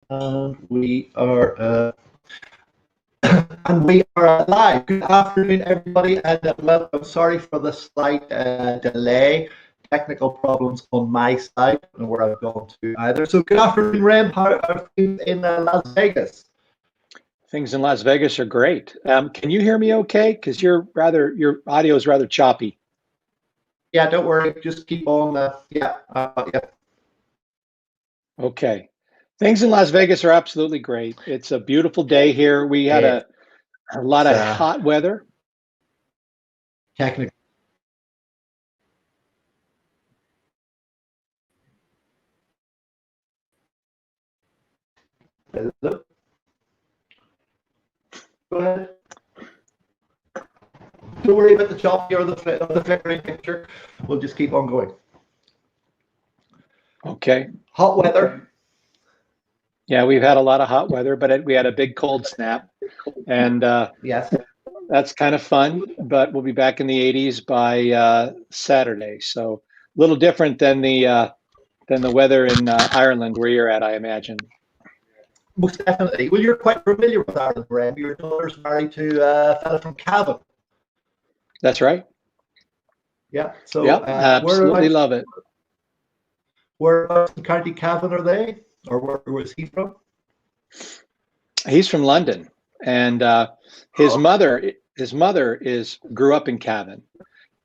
And we are live. Good afternoon, everybody, and welcome. Sorry for the slight delay. Technical problems on my side, and where I've gone to either. So, good afternoon, Rem. How are things in Las Vegas? Things in Las Vegas are great. Can you hear me okay? Because your audio is rather choppy. Yeah, don't worry. Just keep on. Yeah. Okay. Things in Las Vegas are absolutely great. It's a beautiful day here. We had a lot of hot weather. Technical. Hello? Go ahead. Don't worry about the choppy or the flickering picture. We'll just keep on going. Okay. Hot weather. Yeah, we've had a lot of hot weather, but we had a big cold snap, and yes, that's kind of fun. But we'll be back in the 80s by Saturday, so a little different than the weather in Ireland where you're at, I imagine. Most definitely. Well, you're quite familiar with Ireland, Rem. Your daughter's married to a fella from Cavan. That's right. Yeah. So yeah, absolutely love it. Whereabouts in County Cavan are they, or where was he from? He's from London, and his mother grew up in Cavan,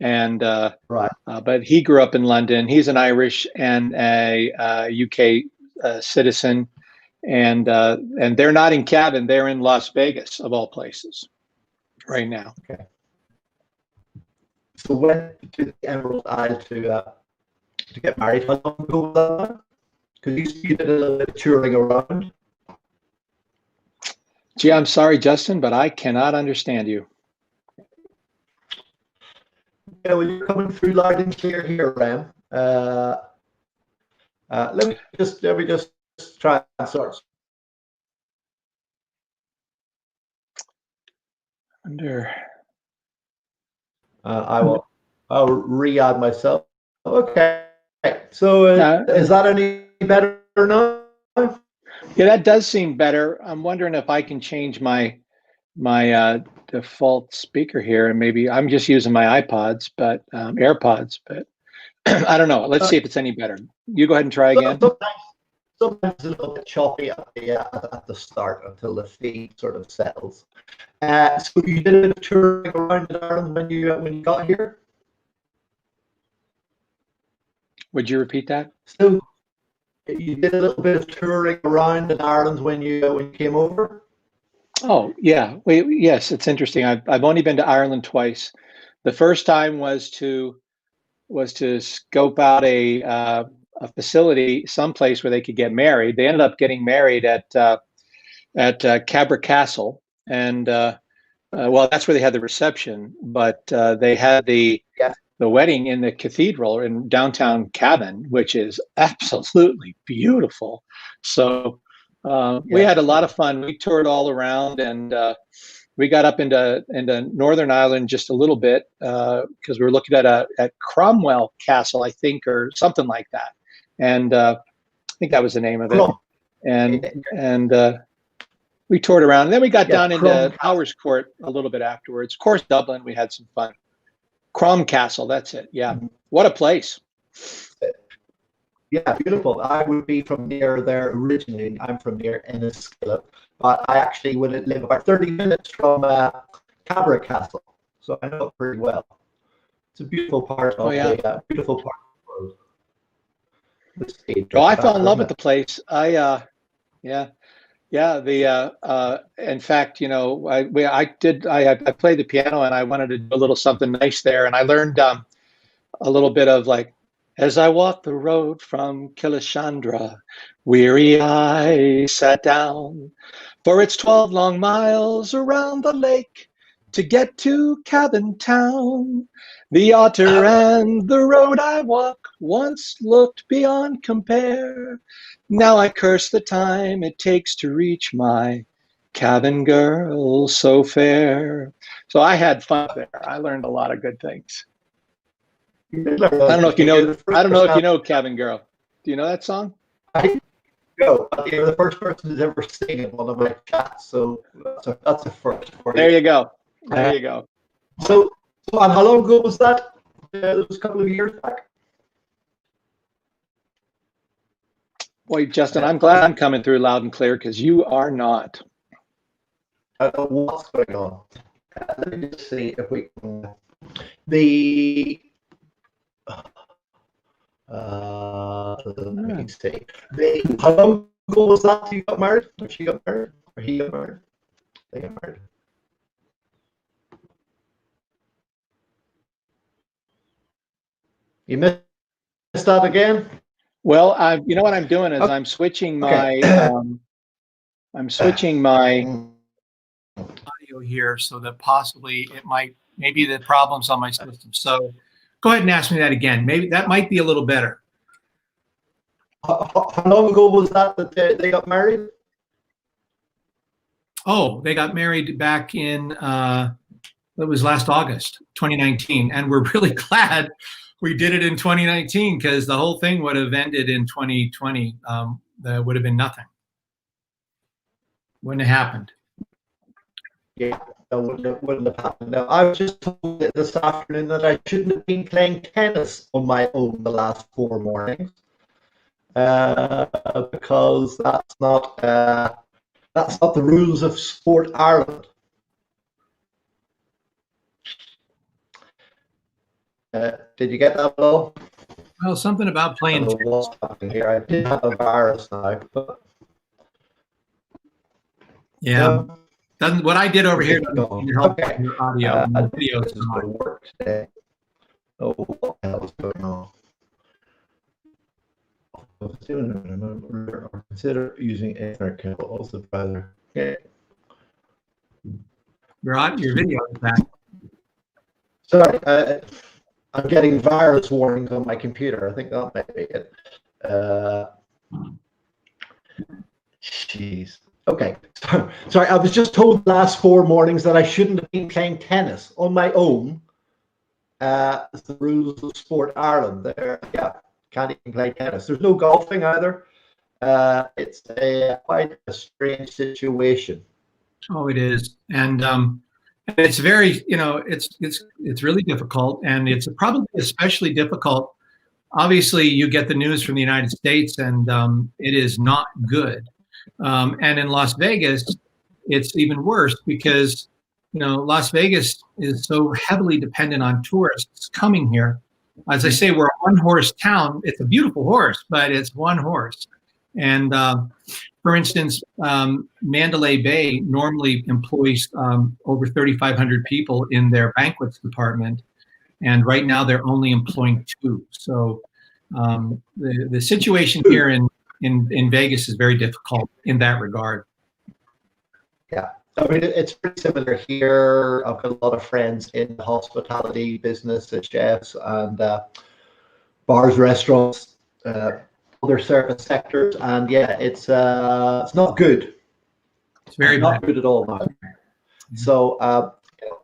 and right. But he grew up in London. He's an Irish and a UK citizen, and they're not in Cavan. They're in Las Vegas, of all places, right now. Okay. So when to the Emerald Isle to get married? How long ago was that? Because you did a little bit of touring around. Gee, I'm sorry, Justin, but I cannot understand you. Yeah, well, you're coming through loud and clear here, Rem. Let me just try and start. I'll re-add myself. Okay. So is that any better now? Yeah, that does seem better. I'm wondering if I can change my default speaker here, and maybe I'm just using my AirPods, but I don't know. Let's see if it's any better. You go ahead and try again. Sometimes it's a little bit choppy at the start until the feed sort of settles. So you did a bit of touring around in Ireland when you got here? Would you repeat that? So you did a little bit of touring around in Ireland when you came over? Oh yeah, yes. It's interesting. I've only been to Ireland twice. The first time was to scope out a facility, someplace where they could get married. They ended up getting married at Cabra Castle, and well, that's where they had the reception. But they had the wedding in the cathedral in downtown Cavan, which is absolutely beautiful. So we had a lot of fun. We toured all around, and we got up into Northern Ireland just a little bit because we were looking at Cromwell Castle, I think, or something like that. And I think that was the name of it. And we toured around. And then we got down into Powers Court a little bit afterwards. Of course, Dublin, we had some fun. Crom Castle, that's it. Yeah. What a place. Yeah, beautiful. I would be from near there originally. I'm from near Enniskillen, but I actually would live about 30 minutes from Cabra Castle, so I know it pretty well. It's a beautiful part of the beautiful part of the world. Well, I fell in love with the place. In fact, you know, I played the piano, and I wanted to do a little something nice there, and I learned a little bit of like, as I walked the road from Kilishandra, weary I sat down, for it's 12 long miles around the lake to get to Cavan town. The otter and the road I walk once looked beyond compare. Now I curse the time it takes to reach my Cavan girl so fair. So I had fun there. I learned a lot of good things. I don't know if you know Cavan Girl. Do you know that song? I go. You're the first person who's ever seen in one of my chats, so that's a first for There you. you go. There you go. So, and how long ago was that? It was a couple of years back. Boy, Justin, I'm glad I'm coming through loud and clear because you are not. I don't know what's going on. Let me just see if we can. The let me see. How long ago was that you got married? Or she got married? Or he got married? They got married. You missed that again? Well, you know what I'm doing is I'm switching my audio here so that possibly maybe the problem's on my system. So go ahead and ask me that again. Maybe that might be a little better. How long ago was that they got married? Oh, they got married back in, it was last August, 2019. And we're really glad we did it in 2019 because the whole thing would have ended in 2020. There would have been nothing. Wouldn't have happened. Yeah, that wouldn't have happened. Now, I was just told this afternoon that I shouldn't have been playing tennis on my own the last 4 mornings because that's not the rules of Sport Ireland. Did you get that, Bill? Well, something about playing tennis. What's happening here? I did have a virus now, but yeah. What I did over here doesn't help your audio. Video is going to work today. Oh, what the hell is going on? Consider using internet cable also browser. Okay. Your video is back. Sorry, I'm getting virus warnings on my computer. I think that might be it. Jeez. Okay. Sorry, I was just told the last 4 mornings that I shouldn't have been playing tennis on my own. It's the rules of Sport Ireland. There, yeah, can't even play tennis. There's no golfing either. It's quite a strange situation. Oh, it is, and it's very, it's really difficult, and it's probably especially difficult. Obviously, you get the news from the United States, and it is not good. And in Las Vegas, it's even worse because, Las Vegas is so heavily dependent on tourists coming here. As I say, we're a one-horse town. It's a beautiful horse, but it's one horse. And for instance, Mandalay Bay normally employs over 3,500 people in their banquets department. And right now they're only employing 2. So the situation here in Vegas is very difficult in that regard. Yeah, I mean, it's pretty similar here. I've got a lot of friends in the hospitality business, as chefs and bars, restaurants, other service sectors, and yeah, it's not good. It's very not good at all now. So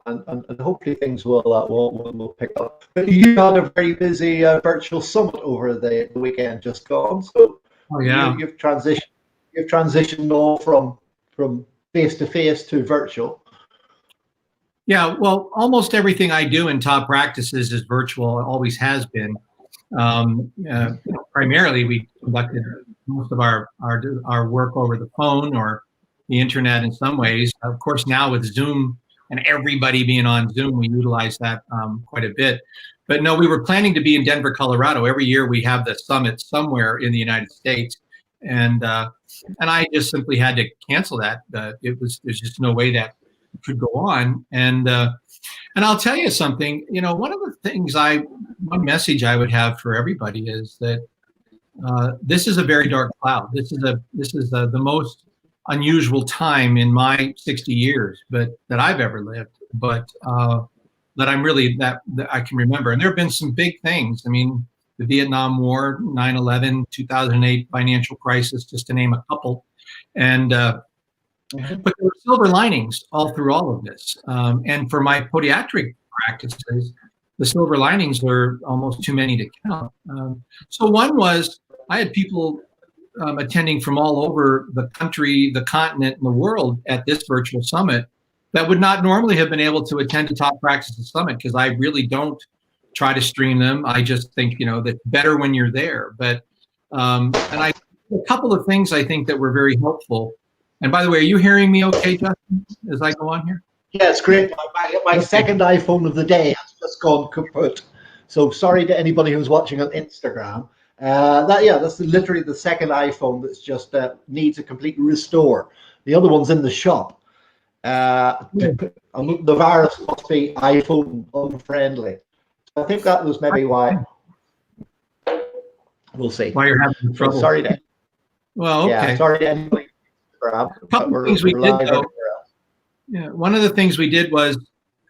and hopefully things will pick up. But you had a very busy virtual summit over the weekend just gone. So you've transitioned all from face to face to virtual. Yeah, well, almost everything I do in Top Practices is virtual. It always has been. Primarily, we conducted most of our work over the phone or the internet in some ways. Of course, now with Zoom and everybody being on Zoom, we utilize that quite a bit. But no, we were planning to be in Denver, Colorado. Every year we have the summit somewhere in the United States, and I just simply had to cancel that. There's just no way that could go on. And I'll tell you something. One of the things one message I would have for everybody is that this is a very dark cloud. This is the most unusual time in my 60 years, that I've ever lived, but that I'm really that I can remember. And there have been some big things. I mean, the Vietnam War, 9/11, 2008 financial crisis, just to name a couple. And but there were silver linings all through all of this. And for my podiatric practices, the silver linings were almost too many to count. So one was I had people attending from all over the country, the continent, and the world at this virtual summit that would not normally have been able to attend a Top Practices Summit, because I really don't try to stream them. I just think, that's better when you're there. But and a couple of things I think that were very helpful. And by the way, are you hearing me okay, Justin, as I go on here? Yeah, it's great. My second iPhone of the day has just gone kaput. So sorry to anybody who's watching on Instagram. That's literally the second iPhone that's just needs a complete restore. The other one's in the shop. The virus must be iPhone unfriendly. So I think that was maybe why. We'll see. Why you're having trouble? So sorry to. Well, okay. Yeah, sorry to anybody. A couple of things we did, though. Yeah, one of the things we did was,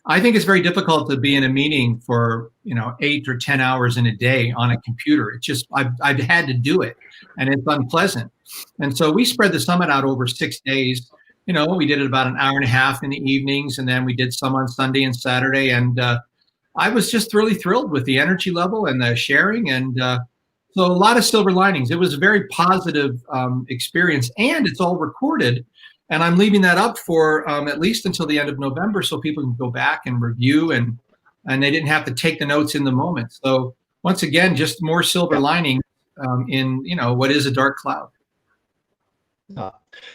I think it's very difficult to be in a meeting for 8 or 10 hours in a day on a computer. It's just I've had to do it, and it's unpleasant. And so we spread the summit out over 6 days. We did it about an hour and a half in the evenings, and then we did some on Sunday and Saturday. And I was just really thrilled with the energy level and the sharing, and so a lot of silver linings. It was a very positive experience, and it's all recorded. And I'm leaving that up for at least until the end of November, so people can go back and review, and they didn't have to take the notes in the moment. So once again, just more silver lining in what is a dark cloud. Yeah,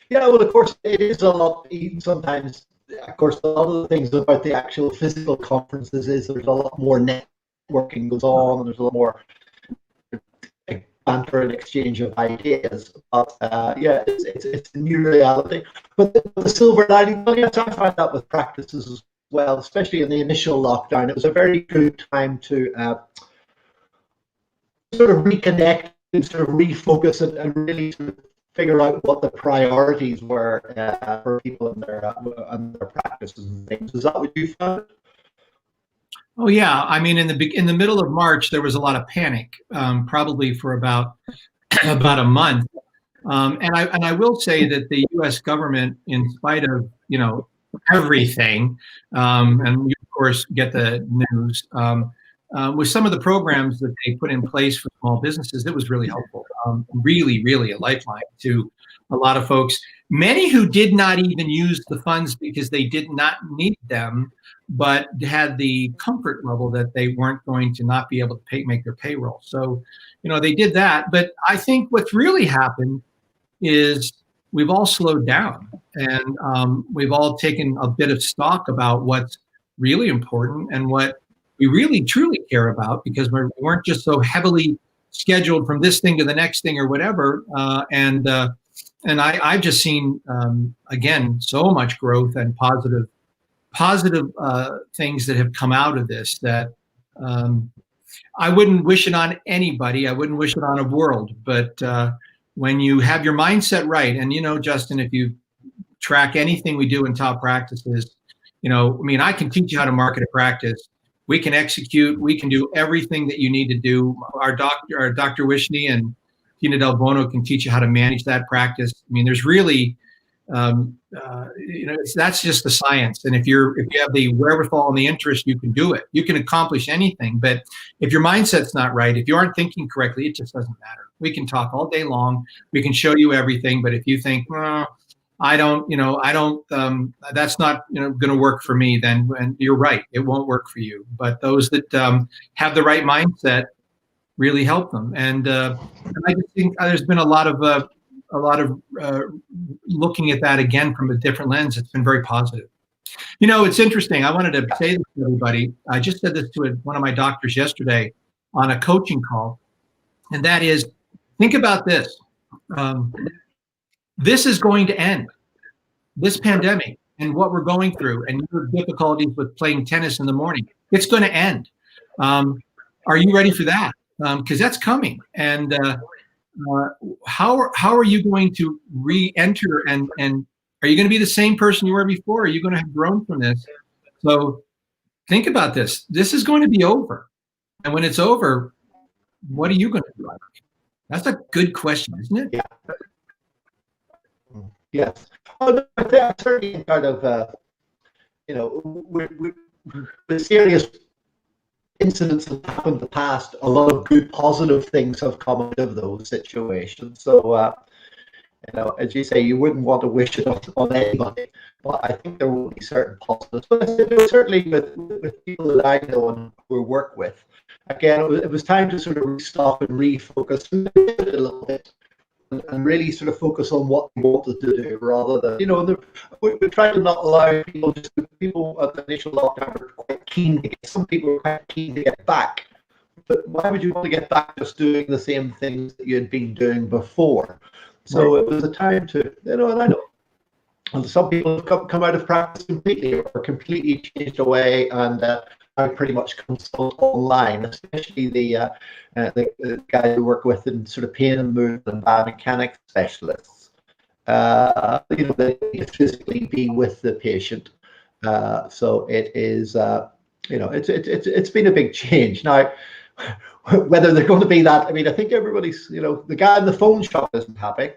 well, of course, it is a lot. Sometimes, of course, a lot of the things about the actual physical conferences is there's a lot more networking goes on, and there's a lot more banter and exchange of ideas. But it's a new reality. But the silver lining, I find that with practices as well, especially in the initial lockdown, it was a very good time to sort of reconnect and sort of refocus and really sort of figure out what the priorities were for people in their practices and things. Is that what you found? Oh yeah, I mean, in the middle of March, there was a lot of panic, probably for about a month. And I will say that the U.S. government, in spite of everything, and you of course get the news, with some of the programs that they put in place for small businesses, it was really helpful. Really, really a lifeline to a lot of folks. Many who did not even use the funds because they did not need them, but had the comfort level that they weren't going to not be able to make their payroll. So, they did that. But I think what's really happened is we've all slowed down, and we've all taken a bit of stock about what's really important and what we really truly care about, because we weren't just so heavily scheduled from this thing to the next thing or whatever. And I've just seen, again, so much growth and positive things that have come out of this that I wouldn't wish it on anybody. I wouldn't wish it on a world. But when you have your mindset right, and Justin, if you track anything we do in Top Practices, I can teach you how to market a practice. We can execute. We can do everything that you need to do. Our Dr. Wishney and Tina Del Bono can teach you how to manage that practice. I mean, there's really, that's just the science. And if you have the wherewithal and the interest, you can do it. You can accomplish anything. But if your mindset's not right, if you aren't thinking correctly, it just doesn't matter. We can talk all day long. We can show you everything. But if you think, that's not going to work for me, then you're right, it won't work for you. But those that have the right mindset really help them. And I just think there's been a lot of looking at that again from a different lens. It's been very positive. It's interesting. I wanted to say this to everybody. I just said this to one of my doctors yesterday on a coaching call, and that is, think about this. This is going to end. This pandemic and what we're going through, and your difficulties with playing tennis in the morning, it's going to end. Are you ready for that? Because that's coming. And how are you going to re-enter, and are you going to be the same person you were before? Are you going to have grown from this? So think about this. This is going to be over. And when it's over, what are you going to do? That's a good question, isn't it? Yeah. Yes. Oh, no, certainly part of, with serious incidents that happened in the past, a lot of good, positive things have come out of those situations. So, you know, as you say, you wouldn't want to wish it on anybody, but I think there will be certain positives. But I said, certainly with people that I know and who work with, again, it was time to sort of stop and refocus a little bit and really sort of focus on what they wanted to do rather than, you know, we try to not allow people at the initial lockdown were quite keen to get, some people were quite keen to get back. But why would you want to get back just doing the same things that you had been doing before? So it was a time to, you know, and I know some people have come out of practice completely or completely changed away and I pretty much consult online, especially the guys who work with in sort of pain and movement and biomechanics specialists. You know, they need to physically be with the patient. So it is, you know, it's been a big change. Now, whether they're going to be that, I mean, I think everybody's, you know, the guy in the phone shop isn't happy.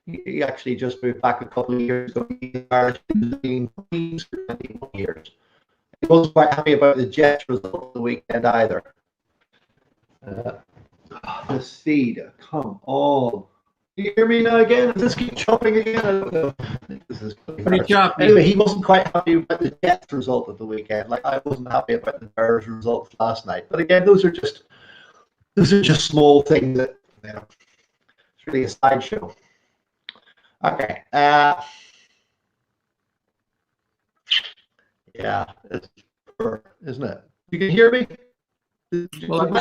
He actually just moved back a couple of years ago. He's been for 21 years. He wasn't quite happy about the Jets result of the weekend either. The seed, come on. Do you hear me now again? Does this keep chopping again? I don't know. I think this is pretty choppy. Anyway, he wasn't quite happy about the Jets result of the weekend. Like I wasn't happy about the Bears result last night. But again, those are just small things that, you know, it's really a sideshow. Okay. Yeah, it's poor, isn't it? You can hear me? Well,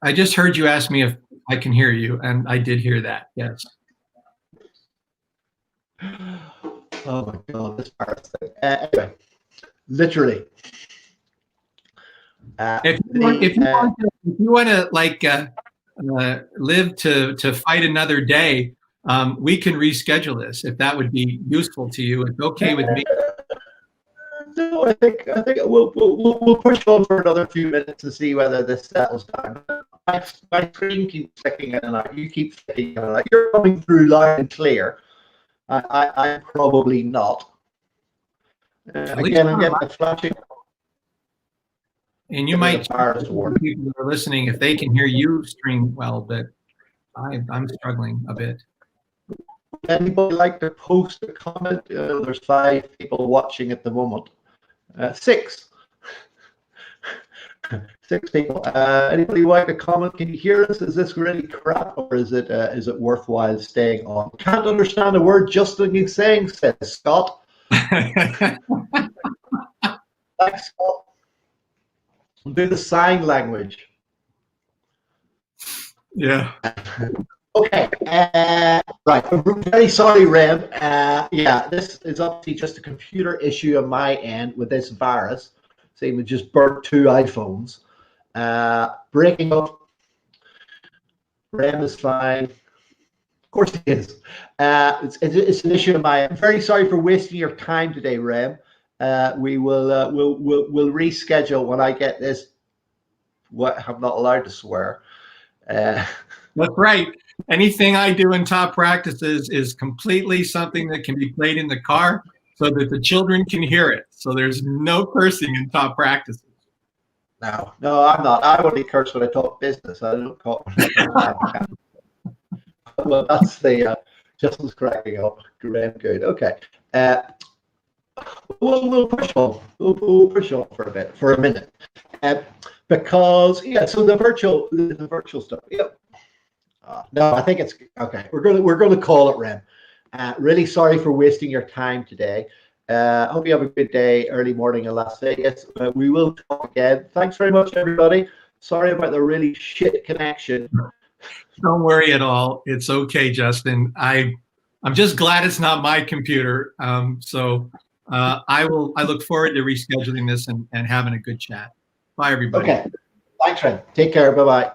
I just heard you ask me if I can hear you, and I did hear that. Yes. Oh my God, this virus thing. Anyway, literally. If you want to like live to fight another day, we can reschedule this if that would be useful to you. It's okay with me. No, I think we'll push on for another few minutes to see whether this settles down. My screen keeps flicking in and out. You keep flicking in and out. You're coming through loud and clear. I'm probably not. Again, I'm getting the flashing. And you might people who are listening if they can hear you stream well, but I'm struggling a bit. Anybody like to post a comment? There's 5 people watching at the moment. 6. 6 people. Anybody like to comment? Can you hear us? Is this really crap, or is it worthwhile staying on? Can't understand a word Justin is saying, says Scott. Thanks, Scott. We'll do the sign language. Yeah. Okay, right. I'm very sorry, Rem. Yeah, this is obviously just a computer issue on my end with this virus. Same, it just burnt 2 iPhones. Breaking up. Rem is fine. Of course it is. It's an issue of mine. I'm very sorry for wasting your time today, Rem. We will we'll reschedule when I get this. What I'm not allowed to swear. That's right. Anything I do in top practices is completely something that can be played in the car so that the children can hear it. So there's no cursing in top practices. No, I'm not. I only curse when I talk business. I don't talk. Well, that's the Justin's cracking up. Good. Okay. We'll push on. We'll push on for a minute, because so the virtual stuff. Yeah. No, I think it's okay. We're going to call it, Rem. Really sorry for wasting your time today. Hope you have a good day, early morning in Las Vegas. We will talk again. Thanks very much, everybody. Sorry about the really shit connection. Don't worry at all. It's okay, Justin. I'm just glad it's not my computer. So I look forward to rescheduling this and having a good chat. Bye, everybody. Okay. Thanks, Rem. Take care. Bye-bye.